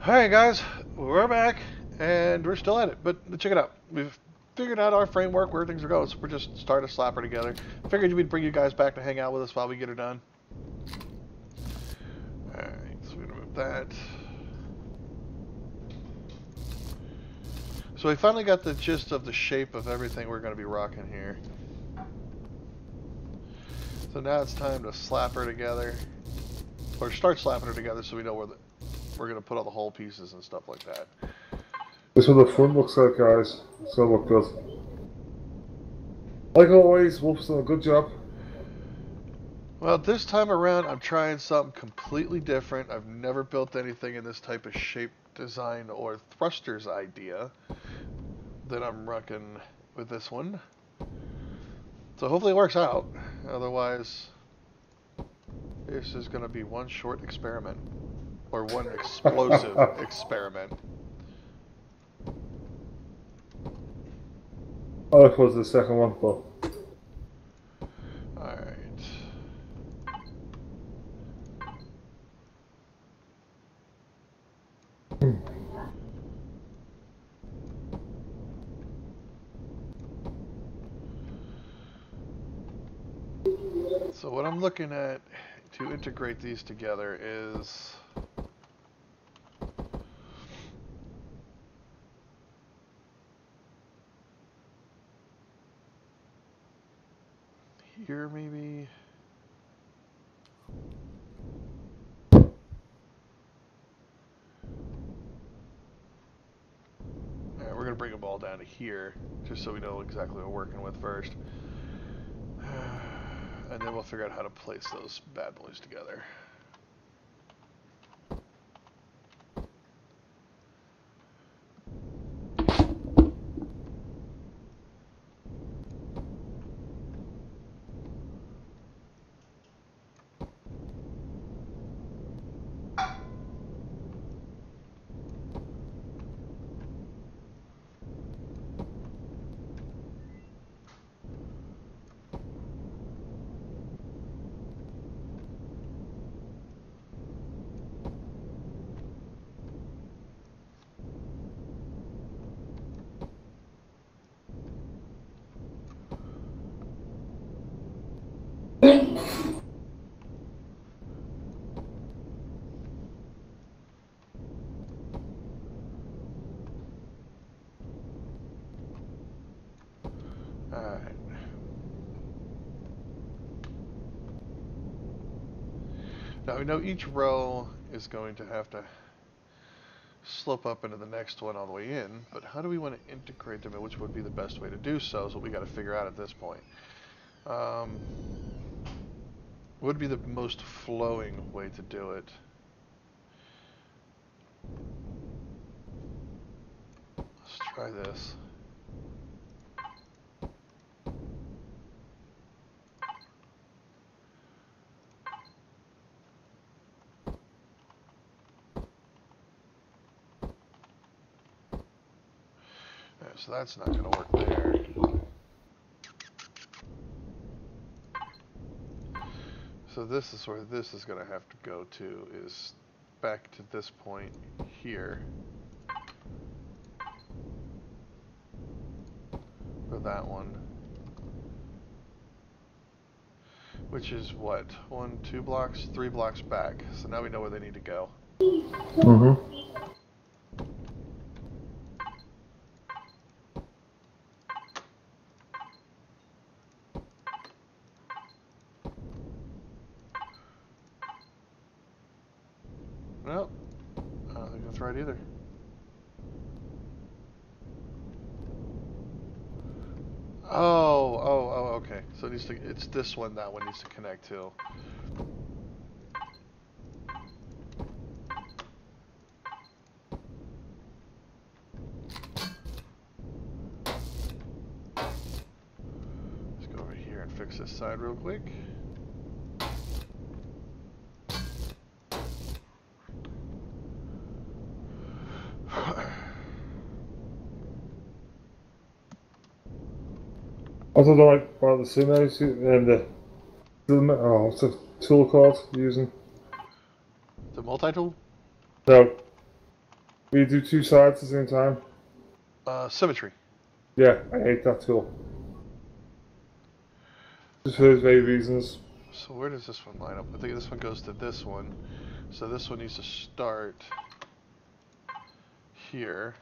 Alright guys, we're back and we're still at it, but check it out. We've figured out our framework, where things are going, so we're just starting to slap her together. Figured we'd bring you guys back to hang out with us while we get her done. Alright, so we're gonna move that. So we finally got the gist of the shape of everything we're gonna be rocking here. So now it's time to slap her together. Or start slapping her together so we know where we're gonna put all the whole pieces and stuff like that. This is what the front looks like, guys. It's gonna look good. Like always, Wolf's done a good job. Well, this time around, I'm trying something completely different. I've never built anything in this type of shape, design, or thrusters idea that I'm rocking with this one. So hopefully it works out. Otherwise, this is going to be one short experiment. Or one explosive experiment. Oh, that was the second one, but... Alright. So what I'm looking at to integrate these together is here maybe. Alright, we're gonna bring them all down to here, just so we know exactly what we're working with first. And then we'll figure out how to place those bad boys together. Alright. Now we know each row is going to have to slope up into the next one on the way in, but how do we want to integrate them and which would be the best way to do so is what we got to figure out at this point. What would be the most flowing way to do it? Let's try this. Alright, so that's not going to work there. So this is where this is going to have to go to, is back to this point here. For that one. Which is what? 1, 2 blocks? 3 blocks back. So now we know where they need to go. Mm-hmm. Well, I don't think that's right either. Oh, okay. So it needs to, it's this one that one needs to connect to. Let's go over here and fix this side real quick. Also, don't like part of the simulators and the what's the tool called using? The multi-tool? No, We do two sides at the same time. Symmetry. Yeah, I hate that tool. Just for those very reasons. So where does this one line up? I think this one goes to this one. So this one needs to start here.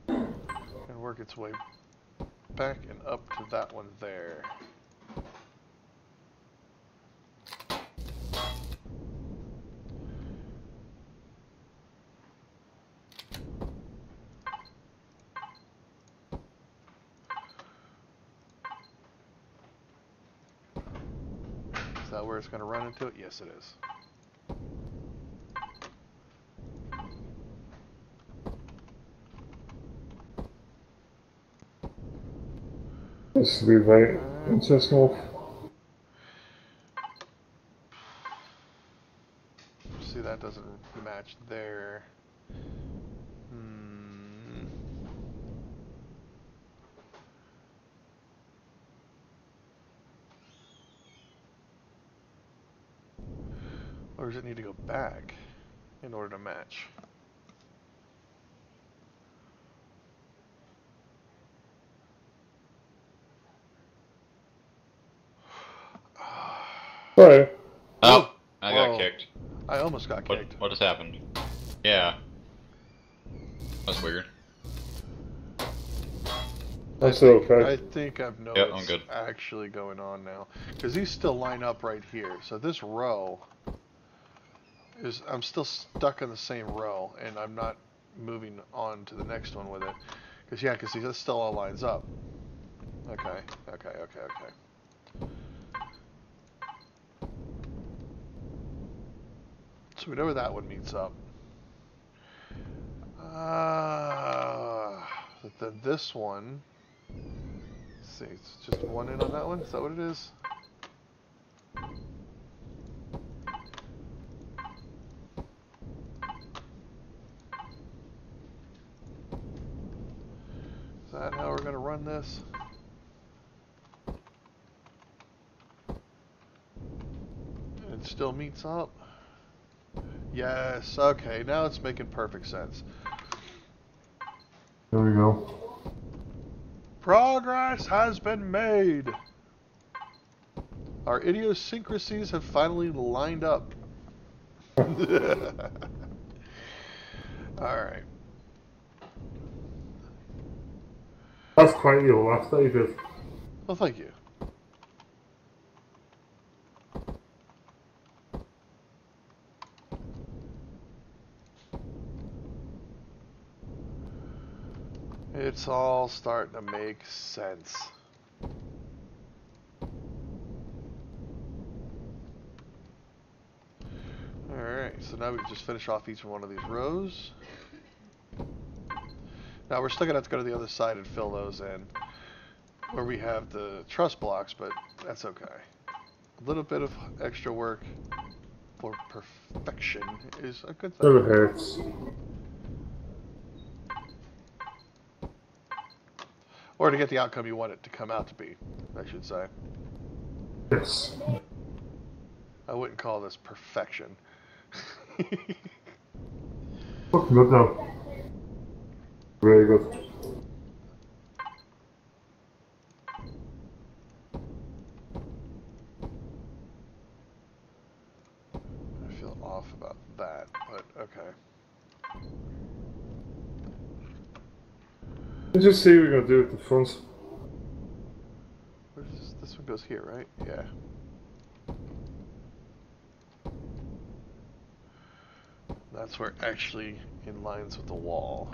And work its way back and up to that one there. Is that where it's going to run into it? Yes, it is. This will be very interesting. See, that doesn't match there. Or does it need to go back in order to match? Sorry. Oh, I Whoa. got kicked. I almost got kicked. What just happened? Yeah. That's weird. That's okay. I think I've known Yep, I'm what's good. actually going on now. Because these still line up right here. So this row is, I'm still stuck in the same row, and I'm not moving on to the next one with it. Because, yeah, because this still all lines up. Okay. So we know where that one meets up. Then this one. Let's see, it's just one in on that one? Is that what it is? Is that how we're going to run this? It still meets up? Yes, okay, now it's making perfect sense. There we go. Progress has been made! Our idiosyncrasies have finally lined up. Alright. That's quite your last that you did. Well, thank you. It's all starting to make sense. Alright, so now we can just finish off each one of these rows. Now we're still going to have to go to the other side and fill those in where we have the truss blocks, but that's okay. A little bit of extra work for perfection is a good thing. Never hurts. Or to get the outcome you want it to come out to be, I should say. Yes. I wouldn't call this perfection. Looking good now. Very good. I feel off about that, but okay. Let's just see what we're going to do at the front. Where does this one goes here, right? Yeah. That's where it actually in lines with the wall.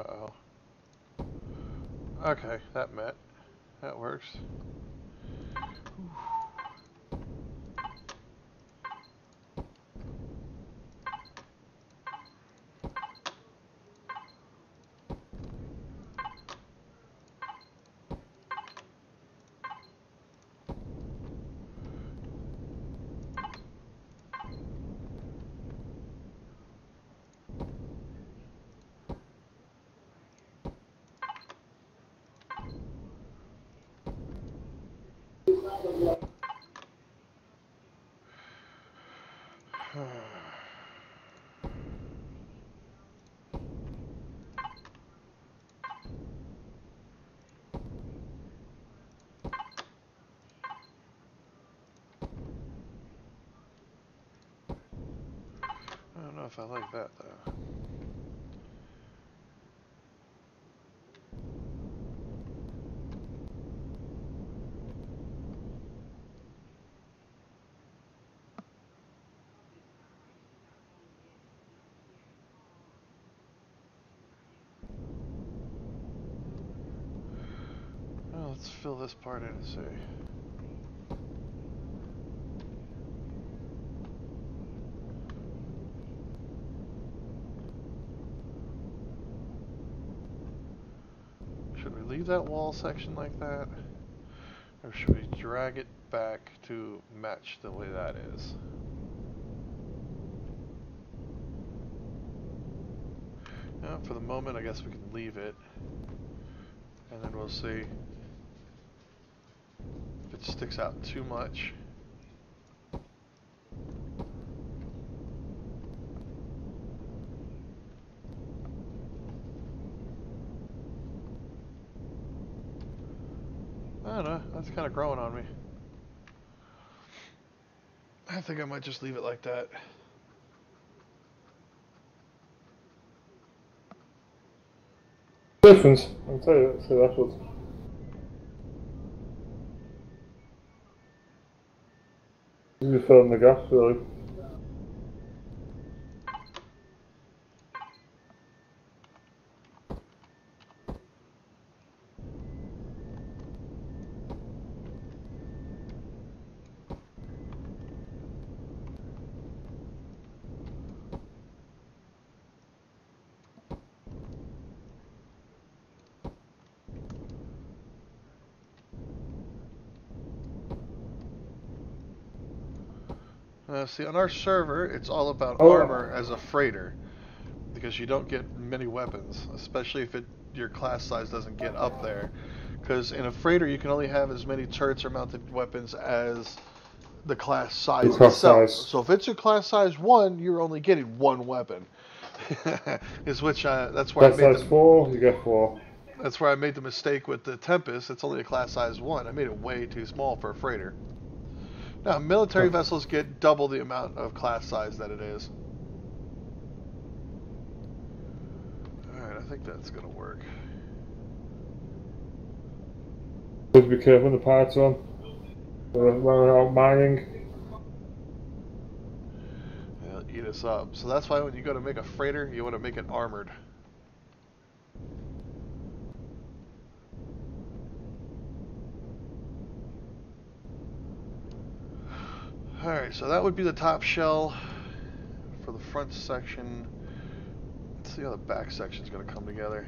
Uh-oh. Okay, that met. That works. I don't know if I like that though. Well, let's fill this part in and see. Should we leave that wall section like that? Or should we drag it back to match the way that is? Yeah, for the moment, I guess we can leave it. And then we'll see if it sticks out too much. I don't know, that's kind of growing on me. I think I might just leave it like that. Difference, I'll tell you that, so that's what. You fill in the gaps, really. See, on our server, it's all about Oh. armor as a freighter, because you don't get many weapons, especially if your class size doesn't get up there. Because in a freighter, you can only have as many turrets or mounted weapons as the class size class itself. size. So if it's a class size 1, you're only getting 1 weapon. That's why Class size 4, you get 4. That's where I made the mistake with the Tempest. It's only a class size 1. I made it way too small for a freighter. Now, military vessels get double the amount of class size that it is. Alright, I think that's going to work. Please be careful when the pirates are on. When we're out mining. They'll eat us up. So that's why when you go to make a freighter, you want to make it armored. Alright, so that would be the top shell for the front section. Let's see how the back section is going to come together.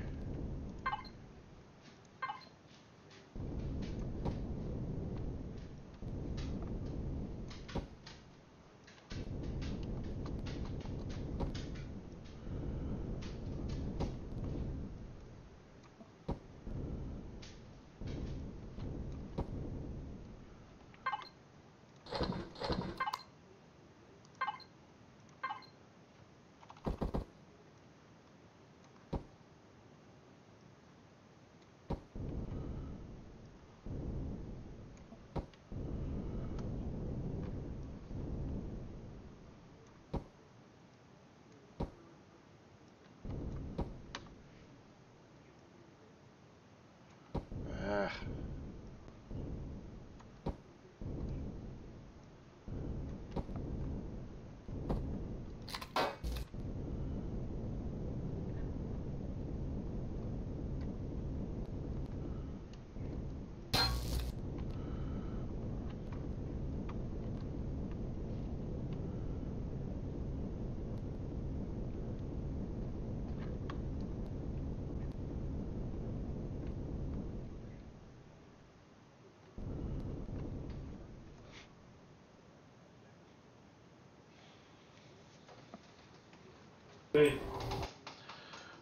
Hey.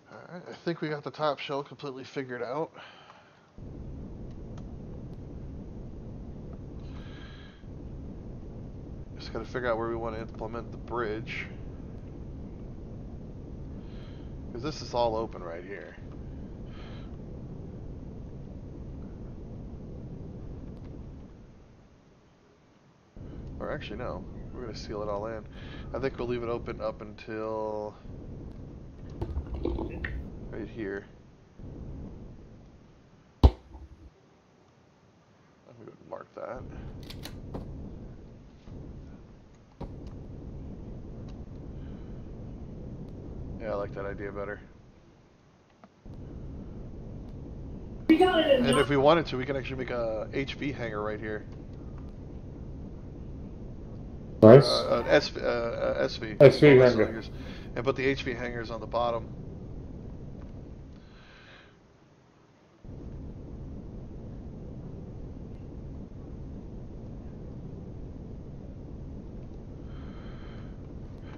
Alright, I think we got the top shell completely figured out. Just gotta figure out where we want to implement the bridge. Because this is all open right here. Or actually, no. We're going to seal it all in. I think we'll leave it open up until right here. I'm going to mark that. Yeah, I like that idea better. And if we wanted to, we can actually make a HV hanger right here. Nice. SV. SV hanger. And put the HV hangers on the bottom.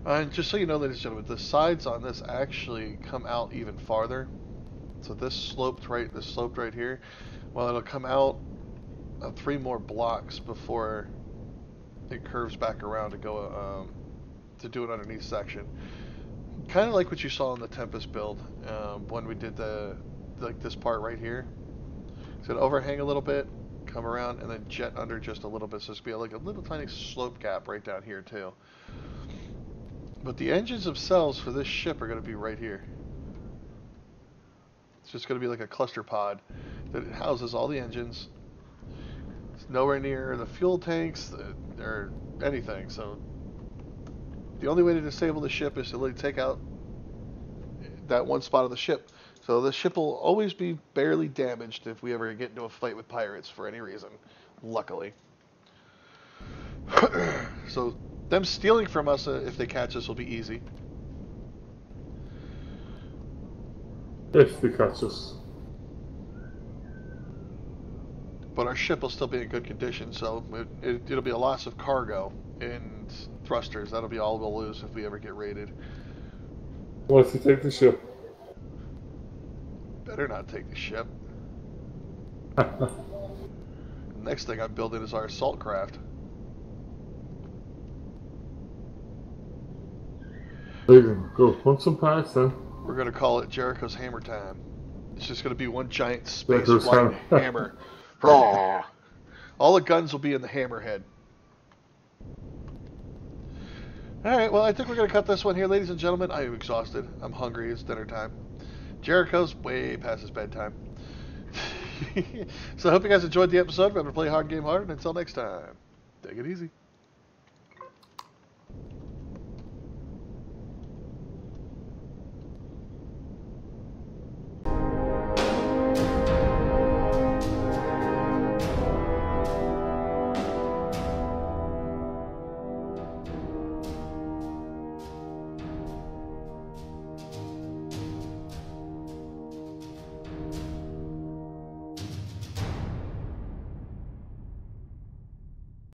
And just so you know, ladies and gentlemen, the sides on this actually come out even farther. So this sloped right here. Well, it'll come out 3 more blocks before it curves back around to go to do an underneath section. Kind of like what you saw in the Tempest build when we did this part right here. So it'll overhang a little bit, come around, and then jet under just a little bit. So it's gonna be like a little tiny slope gap right down here too. But the engines themselves for this ship are going to be right here. It's just going to be like a cluster pod that houses all the engines. It's nowhere near the fuel tanks or anything. So the only way to disable the ship is to literally take out that one spot of the ship. So the ship will always be barely damaged if we ever get into a fight with pirates for any reason. Luckily. So them stealing from us if they catch us will be easy. If they catch us. But our ship will still be in good condition, so it'll be a loss of cargo and thrusters. That'll be all we'll lose if we ever get raided. What if they take the ship? Better not take the ship. Next thing I'm building is our assault craft. Go hunt some pirates then. We're going to call it Jerikho's Hammer Time. It's just going to be one giant space flying hammer. All the guns will be in the hammerhead. Alright, well, I think we're going to cut this one here, ladies and gentlemen. I am exhausted. I'm hungry. It's dinner time. Jerikho's way past his bedtime. So I hope you guys enjoyed the episode. Remember to play hard, game hard, and until next time, take it easy.